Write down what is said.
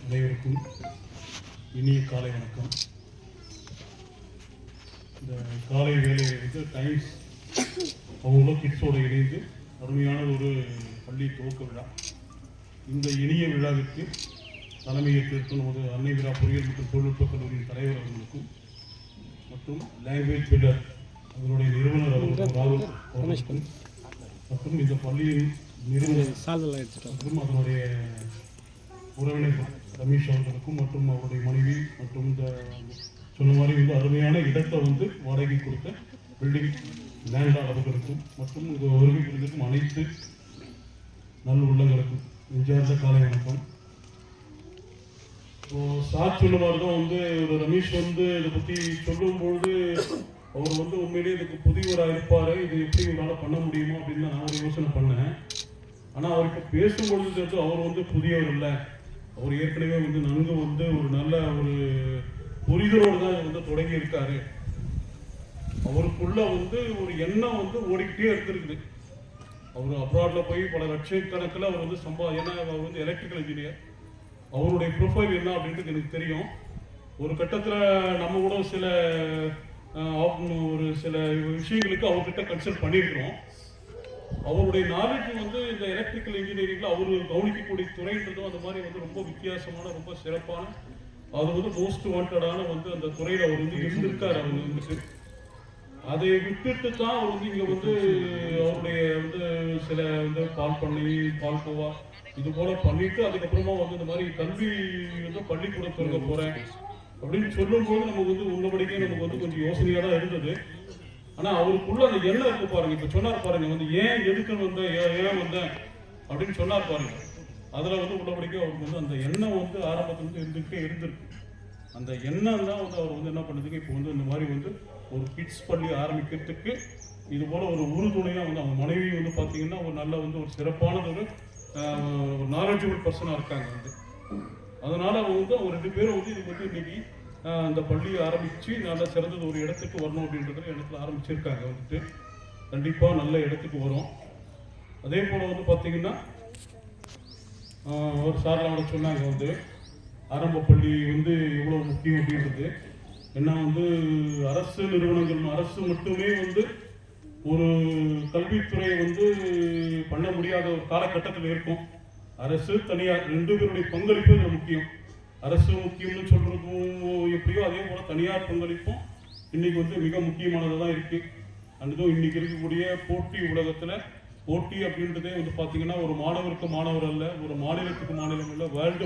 அனைவருக்கும் இனிய காலை வணக்கம். இந்த காலை வேலையை வந்து டைம்ஸ் அவங்களோட கிட்ஸோடு இணைந்து அருமையான ஒரு பள்ளி துவக்க விழா. இந்த இனிய விழாவிற்கு தலைமையேற்றிருக்கும் நமது அன்னை விழா பொறியியல் மற்றும் தொழில்நுட்ப கல்லூரியின் தலைவர் அவர்களுக்கும் மற்றும் லாங்குவேஜ் பில்லர் அதனுடைய நிறுவனர் அவர்களுக்கும் ராகுல் அவர்களுக்கும் மற்றும் இந்த பள்ளியின் நிறுவனர் மற்றும் அதனுடைய உறவினர்கள் ரமேஷ் அவர்களுக்கும் மற்றும் அவருடைய மனைவி மற்றும் இந்த சொன்ன மாதிரி வந்து அருமையான இடத்தை வந்து வாடகை கொடுத்த பில்டிங் லேண்டாளர் அவர்களுக்கும் மற்றும் இந்த வருகை புரிந்திருக்கும் அனைத்து நல்ல உள்ளங்களுக்கும் நெஞ்சார்ந்த காலை வணக்கம். சார் சொன்ன மாதிரி தான் வந்து ரமேஷ் வந்து இதை பற்றி சொல்லும்பொழுது அவர் வந்து உண்மையிலேயே இதுக்கு புதியவராக இருப்பார், இது எப்படி இவரால் பண்ண முடியுமோ அப்படின்னு தான் நான் ஒரு யோசனை பண்ணேன். ஆனால் அவருக்கு பேசும்பொழுது அவர் வந்து புதியவர் இல்லை, அவர் ஏற்கனவே வந்து நன்கு வந்து ஒரு நல்ல ஒரு புரிதலோடு தான் வந்து தொடங்கி இருக்காரு. அவருக்குள்ள வந்து ஒரு எண்ணம் வந்து ஓடிக்கிட்டே இருந்திருக்குது. அவர் அப்ராட்ல போய் பல லட்சக்கணக்கில் அவர் வந்து ஏன்னா அவர் வந்து எலக்ட்ரிக்கல் இன்ஜினியர். அவருடைய ப்ரொஃபைல் என்ன அப்படின்றது எனக்கு தெரியும். ஒரு கட்டத்தில் நம்ம கூட ஒரு சில விஷயங்களுக்கு அவர்கிட்ட கன்சல்ட் பண்ணியிருக்கிறோம். அவருடைய நாலேஜ் வந்து இந்த எலக்ட்ரிக்கல் இன்ஜினியரிங்கில் அவர் கவனிக்கக்கூடிய துறைன்றதும் அந்த மாதிரி வந்து ரொம்ப வித்தியாசமான ரொம்ப சிறப்பான அது வந்து மோஸ்ட் வாண்டடான வந்து அந்த துறையில் அவர் வந்து இருந்திருக்கார். அவர் வந்துட்டு அதை விட்டுட்டு தான் அவர் வந்து இங்கே வந்து அவருடைய வந்து சில வந்து பால் பண்ணி பால்கோவா இது போல பண்ணிட்டு அதுக்கப்புறமா வந்து இந்த மாதிரி கல்வி வந்து பள்ளிக்கூடம் திறக்க போகிறேன் அப்படின்னு சொல்லும்போது நமக்கு வந்து உள்ளபடிக்கே நமக்கு வந்து கொஞ்சம் யோசனையாக தான் இருந்தது. ஆனால் அவருக்குள்ள அந்த எண்ணம் இருக்கு பாருங்க. இப்போ சொன்னார் பாருங்க வந்து ஏன் எதுக்குன்னு வந்தேன் ஏன் வந்தேன் அப்படின்னு சொன்னார் பாருங்க. அதில் வந்து உள்ளபடிக்கே அவருக்கு வந்து அந்த எண்ணம் வந்து ஆரம்பத்துலேருந்து இருந்துகிட்டே இருந்திருக்கு. அந்த எண்ணம் தான் வந்து அவர் வந்து என்ன பண்ணுறதுக்கு இப்போ வந்து இந்த மாதிரி வந்து ஒரு கிட்ஸ் பள்ளி ஆரம்பிக்கிறதுக்கு இது போல் ஒரு உறுதுணையாக வந்து அவங்க மனைவி வந்து பார்த்தீங்கன்னா ஒரு நல்ல வந்து ஒரு சிறப்பானது ஒரு நாலேஜபிள் பர்சனாக இருக்காங்க வந்து. அதனால் அவங்க வந்து அவங்க 2 பேரும் வந்து இது வந்து இன்னைக்கு அந்த பள்ளியை ஆரம்பித்து நல்ல சிறந்தது ஒரு இடத்துக்கு வரணும் அப்படின்றதுல இடத்துல ஆரம்பிச்சிருக்காங்க. வந்துட்டு கண்டிப்பாக நல்ல இடத்துக்கு வரும். அதே போல் வந்து பார்த்தீங்கன்னா ஒரு சார்லாம் சொன்னாங்க வந்து ஆரம்ப பள்ளி வந்து எவ்வளோ முக்கியம் அப்படின்றது. ஏன்னா வந்து அரசு நிறுவனங்கள் அரசு மட்டுமே வந்து ஒரு கல்வித்துறையை வந்து பண்ண முடியாத ஒரு காலகட்டத்தில் இருக்கும். அரசு தனியார் 2 பேருடைய பங்களிப்பு இதில் முக்கியம். அரசு முக்கியம்னு சொல்றதும் எப்படியோ அதே போல தனியார் பங்களிப்பும் இன்னைக்கு வந்து மிக முக்கியமானதாக தான் இருக்கு. அதுவும் இன்னைக்கு இருக்கக்கூடிய போட்டி உலகத்துல போட்டி அப்படின்றதே வந்து பார்த்தீங்கன்னா ஒரு மாணவருக்கு மாணவர் அல்ல, ஒரு மாநிலத்துக்கு மாநிலம் இல்லை, வேர்ல்டு